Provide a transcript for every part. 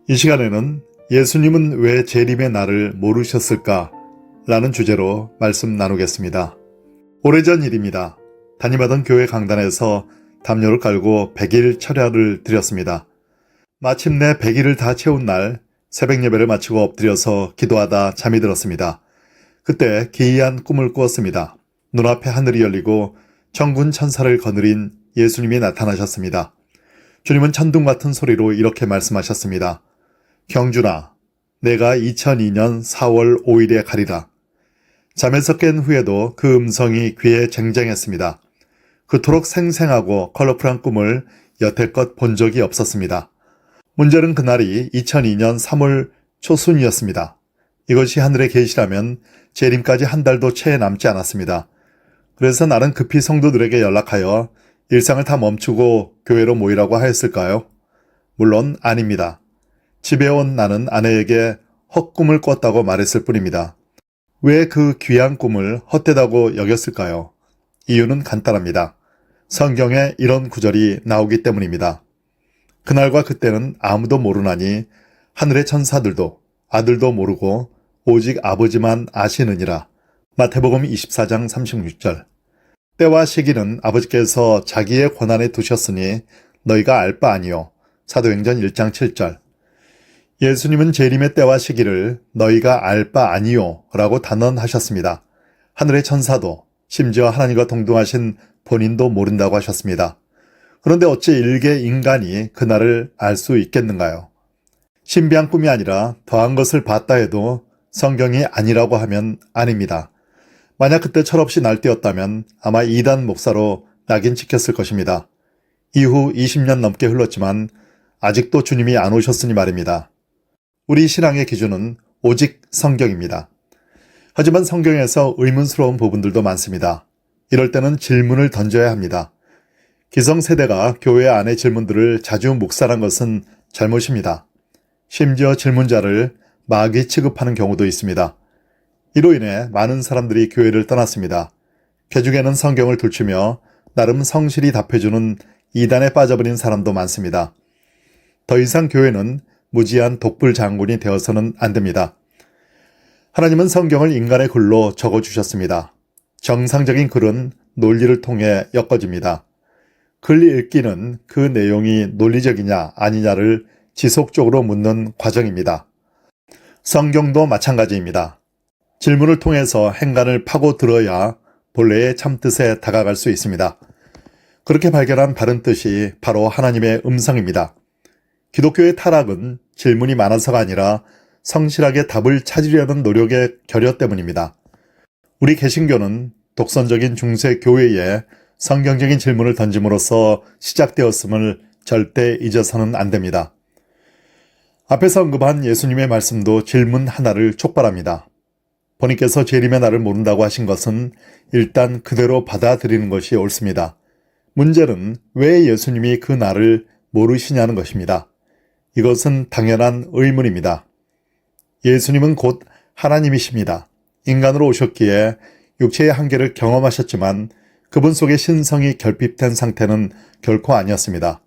이 시간에는 예수님은 왜 재림의 날을 모르셨을까? 라는 주제로 말씀 나누겠습니다. 오래전 일입니다. 담임하던 교회 강단에서 담요를 깔고 100일 철야를 드렸습니다. 마침내 100일을 다 채운 날 새벽 예배를 마치고 엎드려서 기도하다 잠이 들었습니다. 그때 기이한 꿈을 꾸었습니다. 눈앞에 하늘이 열리고 천군 천사를 거느린 예수님이 나타나셨습니다. 주님은 천둥 같은 소리로 이렇게 말씀하셨습니다. 경준아, 내가 2002년 4월 5일에 가리라. 잠에서 깬 후에도 그 음성이 귀에 쟁쟁했습니다. 그토록 생생하고 컬러풀한 꿈을 여태껏 본 적이 없었습니다. 문제는 그날이 2002년 3월 초순이었습니다. 이것이 하늘의 계시라면 재림까지 한 달도 채 남지 않았습니다. 그래서 나는 급히 성도들에게 연락하여 일상을 다 멈추고 교회로 모이라고 하였을까요? 물론 아닙니다. 집에 온 나는 아내에게 헛꿈을 꿨다고 말했을 뿐입니다. 왜 그 귀한 꿈을 헛되다고 여겼을까요? 이유는 간단합니다. 성경에 이런 구절이 나오기 때문입니다. 그날과 그때는 아무도 모르나니 하늘의 천사들도 아들도 모르고 오직 아버지만 아시느니라. 마태복음 24장 36절. 때와 시기는 아버지께서 자기의 권한에 두셨으니 너희가 알 바 아니요. 사도행전 1장 7절. 예수님은 재림의 때와 시기를 너희가 알 바 아니요 라고 단언하셨습니다. 하늘의 천사도 심지어 하나님과 동등하신 본인도 모른다고 하셨습니다. 그런데 어찌 일개 인간이 그날을 알 수 있겠는가요? 신비한 꿈이 아니라 더한 것을 봤다 해도 성경이 아니라고 하면 아닙니다. 만약 그때 철없이 날뛰었다면 아마 이단 목사로 낙인 찍혔을 것입니다. 이후 20년 넘게 흘렀지만 아직도 주님이 안 오셨으니 말입니다. 우리 신앙의 기준은 오직 성경입니다. 하지만 성경에서 의문스러운 부분들도 많습니다. 이럴 때는 질문을 던져야 합니다. 기성세대가 교회 안의 질문들을 자주 묵살한 것은 잘못입니다. 심지어 질문자를 마귀 취급하는 경우도 있습니다. 이로 인해 많은 사람들이 교회를 떠났습니다. 개중에는 성경을 둘치며 나름 성실히 답해주는 이단에 빠져버린 사람도 많습니다. 더 이상 교회는 무지한 독불 장군이 되어서는 안 됩니다. 하나님은 성경을 인간의 글로 적어주셨습니다. 정상적인 글은 논리를 통해 엮어집니다. 글 읽기는 그 내용이 논리적이냐 아니냐를 지속적으로 묻는 과정입니다. 성경도 마찬가지입니다. 질문을 통해서 행간을 파고들어야 본래의 참뜻에 다가갈 수 있습니다. 그렇게 발견한 바른 뜻이 바로 하나님의 음성입니다. 기독교의 타락은 질문이 많아서가 아니라 성실하게 답을 찾으려는 노력의 결여 때문입니다. 우리 개신교는 독선적인 중세 교회에 성경적인 질문을 던짐으로써 시작되었음을 절대 잊어서는 안 됩니다. 앞에서 언급한 예수님의 말씀도 질문 하나를 촉발합니다. 본인께서 재림의 날을 모른다고 하신 것은 일단 그대로 받아들이는 것이 옳습니다. 문제는 왜 예수님이 그 날을 모르시냐는 것입니다. 이것은 당연한 의문입니다. 예수님은 곧 하나님이십니다. 인간으로 오셨기에 육체의 한계를 경험하셨지만 그분 속에 신성이 결핍된 상태는 결코 아니었습니다.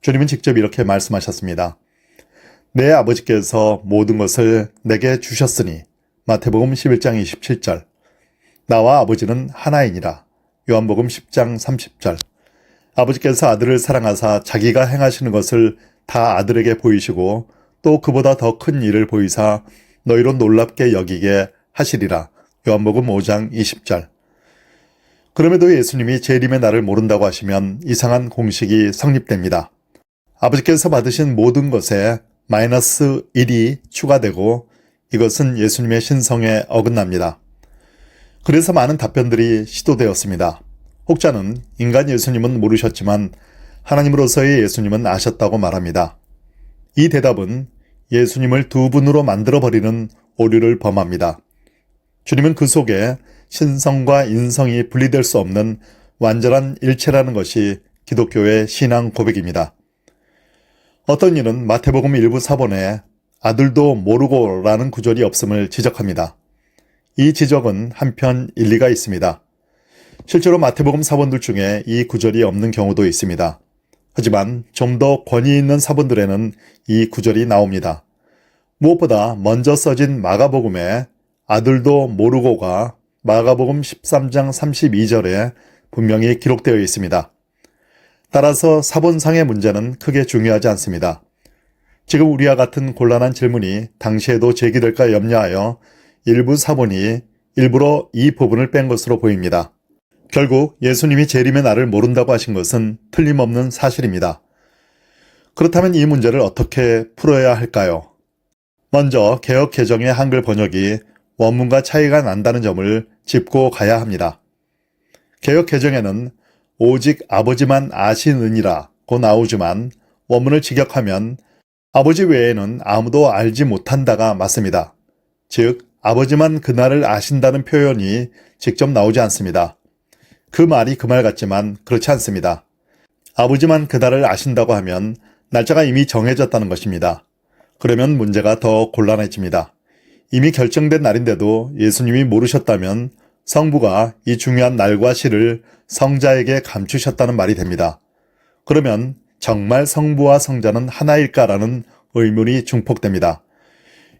주님은 직접 이렇게 말씀하셨습니다. 내 아버지께서 모든 것을 내게 주셨으니 마태복음 11장 27절. 나와 아버지는 하나이니라. 요한복음 10장 30절. 아버지께서 아들을 사랑하사 자기가 행하시는 것을 다 아들에게 보이시고 또 그보다 더 큰 일을 보이사 너희로 놀랍게 여기게 하시리라. 요한복음 5장 20절. 그럼에도 예수님이 재림의 날을 모른다고 하시면 이상한 공식이 성립됩니다. 아버지께서 받으신 모든 것에 마이너스 1이 추가되고 이것은 예수님의 신성에 어긋납니다. 그래서 많은 답변들이 시도되었습니다. 혹자는 인간 예수님은 모르셨지만 하나님으로서의 예수님은 아셨다고 말합니다. 이 대답은 예수님을 두 분으로 만들어버리는 오류를 범합니다. 주님은 그 속에 신성과 인성이 분리될 수 없는 완전한 일체라는 것이 기독교의 신앙 고백입니다. 어떤 이는 마태복음 1부 사본에 아들도 모르고 라는 구절이 없음을 지적합니다. 이 지적은 한편 일리가 있습니다. 실제로 마태복음 사본들 중에 이 구절이 없는 경우도 있습니다. 하지만 좀 더 권위 있는 사본들에는 이 구절이 나옵니다. 무엇보다 먼저 써진 마가복음에 아들도 모르고가 마가복음 13장 32절에 분명히 기록되어 있습니다. 따라서 사본상의 문제는 크게 중요하지 않습니다. 지금 우리와 같은 곤란한 질문이 당시에도 제기될까 염려하여 일부 사본이 일부러 이 부분을 뺀 것으로 보입니다. 결국 예수님이 재림의 날을 모른다고 하신 것은 틀림없는 사실입니다. 그렇다면 이 문제를 어떻게 풀어야 할까요? 먼저 개역 개정의 한글 번역이 원문과 차이가 난다는 점을 짚고 가야 합니다. 개역 개정에는 오직 아버지만 아시느니라 고 나오지만 원문을 직역하면 아버지 외에는 아무도 알지 못한다가 맞습니다. 즉 아버지만 그날을 아신다는 표현이 직접 나오지 않습니다. 그 말이 그 말 같지만 그렇지 않습니다. 아버지만 그날을 아신다고 하면 날짜가 이미 정해졌다는 것입니다. 그러면 문제가 더 곤란해집니다. 이미 결정된 날인데도 예수님이 모르셨다면 성부가 이 중요한 날과 시를 성자에게 감추셨다는 말이 됩니다. 그러면 정말 성부와 성자는 하나일까라는 의문이 중폭됩니다.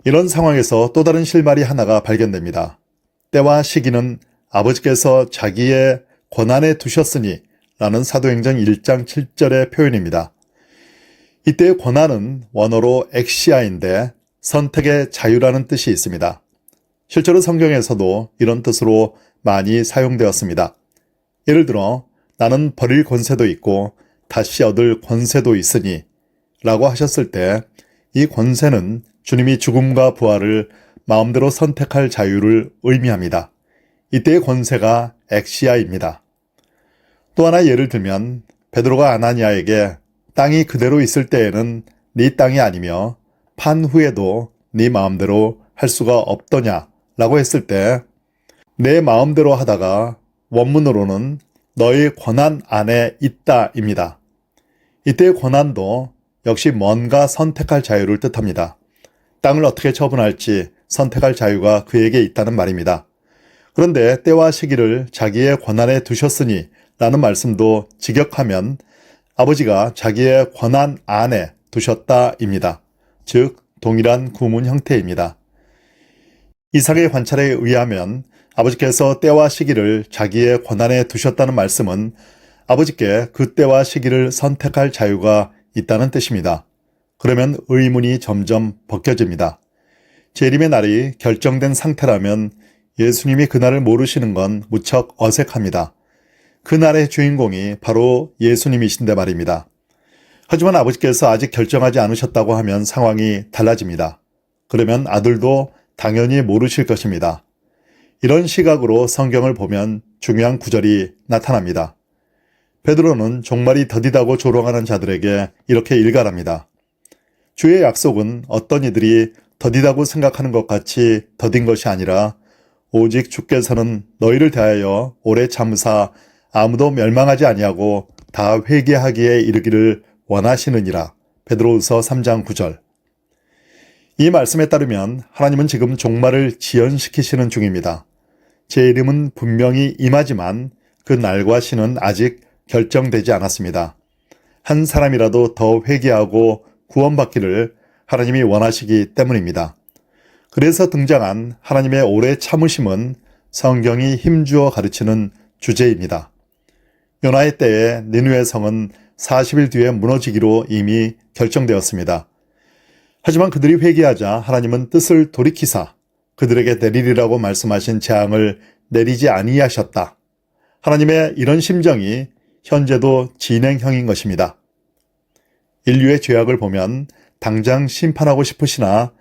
이런 상황에서 또 다른 실마리 하나가 발견됩니다. 때와 시기는 아버지께서 자기의 권한에 두셨으니 라는 사도행전 1장 7절의 표현입니다. 이때의 권한은 원어로 엑시아인데 선택의 자유라는 뜻이 있습니다. 실제로 성경에서도 이런 뜻으로 많이 사용되었습니다. 예를 들어 나는 버릴 권세도 있고 다시 얻을 권세도 있으니 라고 하셨을 때 이 권세는 주님이 죽음과 부활을 마음대로 선택할 자유를 의미합니다. 이때의 권세가 엑시아입니다. 또 하나 예를 들면 베드로가 아나니아에게 땅이 그대로 있을 때에는 네 땅이 아니며 판 후에도 네 마음대로 할 수가 없더냐 라고 했을 때 내 마음대로 하다가 원문으로는 너의 권한 안에 있다입니다. 이때의 권한도 역시 뭔가 선택할 자유를 뜻합니다. 땅을 어떻게 처분할지 선택할 자유가 그에게 있다는 말입니다. 그런데 때와 시기를 자기의 권한에 두셨으니 라는 말씀도 직역하면 아버지가 자기의 권한 안에 두셨다입니다. 즉 동일한 구문 형태입니다. 이상의 관찰에 의하면 아버지께서 때와 시기를 자기의 권한에 두셨다는 말씀은 아버지께 그 때와 시기를 선택할 자유가 있다는 뜻입니다. 그러면 의문이 점점 벗겨집니다. 재림의 날이 결정된 상태라면 예수님이 그날을 모르시는 건 무척 어색합니다. 그날의 주인공이 바로 예수님이신데 말입니다. 하지만 아버지께서 아직 결정하지 않으셨다고 하면 상황이 달라집니다. 그러면 아들도 당연히 모르실 것입니다. 이런 시각으로 성경을 보면 중요한 구절이 나타납니다. 베드로는 종말이 더디다고 조롱하는 자들에게 이렇게 일갈합니다. 주의 약속은 어떤 이들이 더디다고 생각하는 것 같이 더딘 것이 아니라 오직 주께서는 너희를 대하여 오래 참으사 아무도 멸망하지 아니하고 다 회개하기에 이르기를 원하시느니라. 베드로후서 3장 9절. 이 말씀에 따르면 하나님은 지금 종말을 지연시키시는 중입니다. 제 이름은 분명히 임하지만 그 날과 시는 아직 결정되지 않았습니다. 한 사람이라도 더 회개하고 구원받기를 하나님이 원하시기 때문입니다. 그래서 등장한 하나님의 오래 참으심은 성경이 힘주어 가르치는 주제입니다. 요나의 때에 니느웨 성은 40일 뒤에 무너지기로 이미 결정되었습니다. 하지만 그들이 회개하자 하나님은 뜻을 돌이키사 그들에게 내리리라고 말씀하신 재앙을 내리지 아니하셨다. 하나님의 이런 심정이 현재도 진행형인 것입니다. 인류의 죄악을 보면 당장 심판하고 싶으시나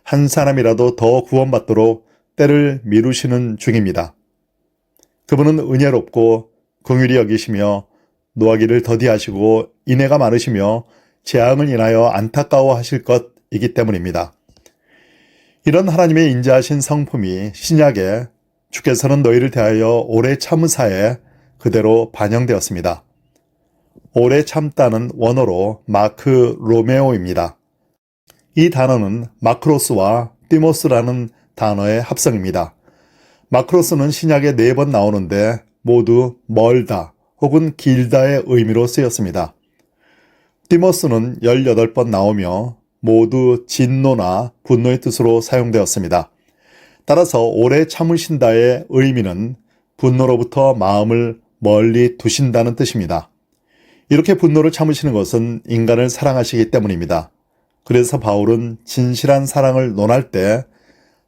한 사람이라도 더 구원받도록 때를 미루시는 중입니다. 그분은 은혜롭고 긍휼히 여기시며 노하기를 더디하시고 인애가 많으시며 재앙을 인하여 안타까워하실 것이기 때문입니다. 이런 하나님의 인자하신 성품이 신약에 주께서는 너희를 대하여 오래 참으사에 그대로 반영되었습니다. 오래 참다는 원어로 마크 로메오입니다. 이 단어는 마크로스와 티모스라는 단어의 합성입니다. 마크로스는 신약에 4번 나오는데 모두 멀다 혹은 길다의 의미로 쓰였습니다. 디모스는 18번 나오며 모두 진노나 분노의 뜻으로 사용되었습니다. 따라서 오래 참으신다의 의미는 분노로부터 마음을 멀리 두신다는 뜻입니다. 이렇게 분노를 참으시는 것은 인간을 사랑하시기 때문입니다. 그래서 바울은 진실한 사랑을 논할 때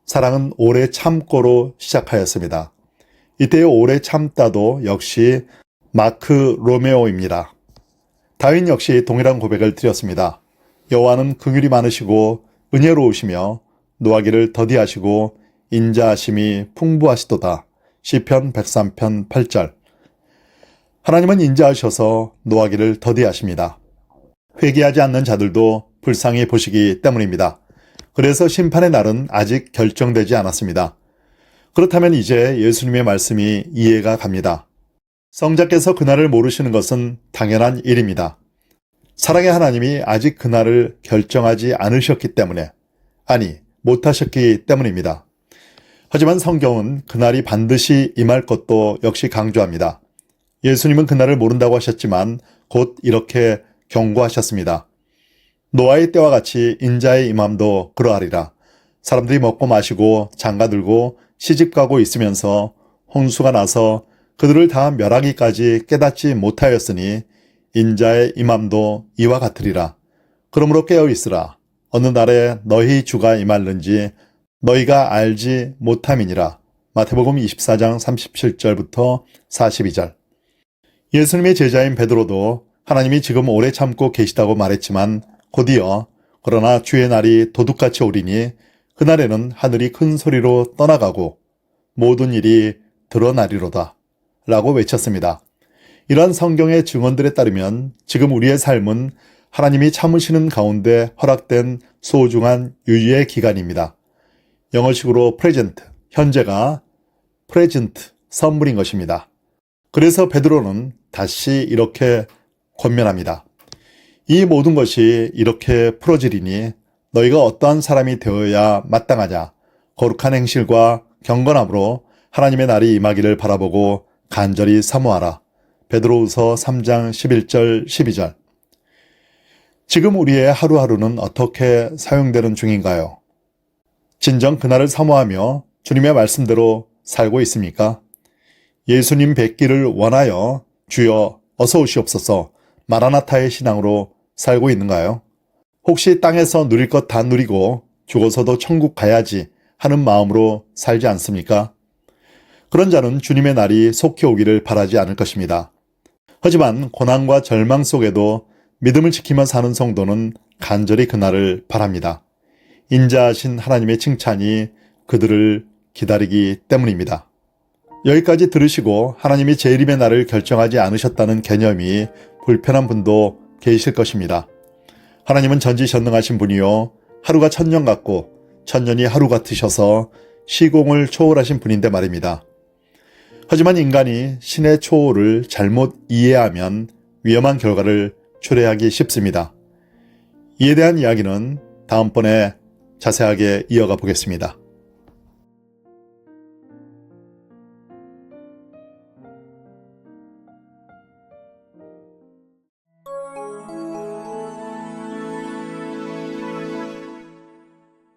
사랑은 오래 참고로 시작하였습니다. 이때의 오래 참다도 역시 마크 로메오입니다. 다윈 역시 동일한 고백을 드렸습니다. 여호와는 긍휼이 많으시고 은혜로우시며 노하기를 더디하시고 인자하심이 풍부하시도다. 시편 103편 8절. 하나님은 인자하셔서 노하기를 더디하십니다. 회개하지 않는 자들도 불쌍히 보시기 때문입니다. 그래서 심판의 날은 아직 결정되지 않았습니다. 그렇다면 이제 예수님의 말씀이 이해가 갑니다. 성자께서 그날을 모르시는 것은 당연한 일입니다. 사랑의 하나님이 아직 그날을 결정하지 않으셨기 때문에, 아니, 못하셨기 때문입니다. 하지만 성경은 그날이 반드시 임할 것도 역시 강조합니다. 예수님은 그날을 모른다고 하셨지만 곧 이렇게 경고하셨습니다. 노아의 때와 같이 인자의 임함도 그러하리라. 사람들이 먹고 마시고 장가들고 시집가고 있으면서 홍수가 나서 그들을 다 멸하기까지 깨닫지 못하였으니 인자의 임함도 이와 같으리라. 그러므로 깨어 있으라. 어느 날에 너희 주가 임할는지 너희가 알지 못함이니라. 마태복음 24장 37절부터 42절. 예수님의 제자인 베드로도 하나님이 지금 오래 참고 계시다고 말했지만 곧이어 그러나 주의 날이 도둑같이 오리니 그날에는 하늘이 큰 소리로 떠나가고 모든 일이 드러나리로다 라고 외쳤습니다. 이러한 성경의 증언들에 따르면 지금 우리의 삶은 하나님이 참으시는 가운데 허락된 소중한 유예의 기간입니다. 영어식으로 present, 현재가 present, 선물인 것입니다. 그래서 베드로는 다시 이렇게 권면합니다. 이 모든 것이 이렇게 풀어지리니 너희가 어떠한 사람이 되어야 마땅하냐. 거룩한 행실과 경건함으로 하나님의 날이 임하기를 바라보고 간절히 사모하라. 베드로후서 3장 11절 12절. 지금 우리의 하루하루는 어떻게 사용되는 중인가요? 진정 그날을 사모하며 주님의 말씀대로 살고 있습니까? 예수님 뵙기를 원하여 주여 어서 오시옵소서 마라나타의 신앙으로 살고 있는가요? 혹시 땅에서 누릴 것 다 누리고 죽어서도 천국 가야지 하는 마음으로 살지 않습니까? 그런 자는 주님의 날이 속히 오기를 바라지 않을 것입니다. 하지만 고난과 절망 속에도 믿음을 지키며 사는 성도는 간절히 그날을 바랍니다. 인자하신 하나님의 칭찬이 그들을 기다리기 때문입니다. 여기까지 들으시고 하나님이 재림의 날을 결정하지 않으셨다는 개념이 불편한 분도 계실 것입니다. 하나님은 전지전능하신 분이요 하루가 천년 같고 천년이 하루 같으셔서 시공을 초월하신 분인데 말입니다. 하지만 인간이 신의 초월을 잘못 이해하면 위험한 결과를 초래하기 쉽습니다. 이에 대한 이야기는 다음번에 자세하게 이어가 보겠습니다.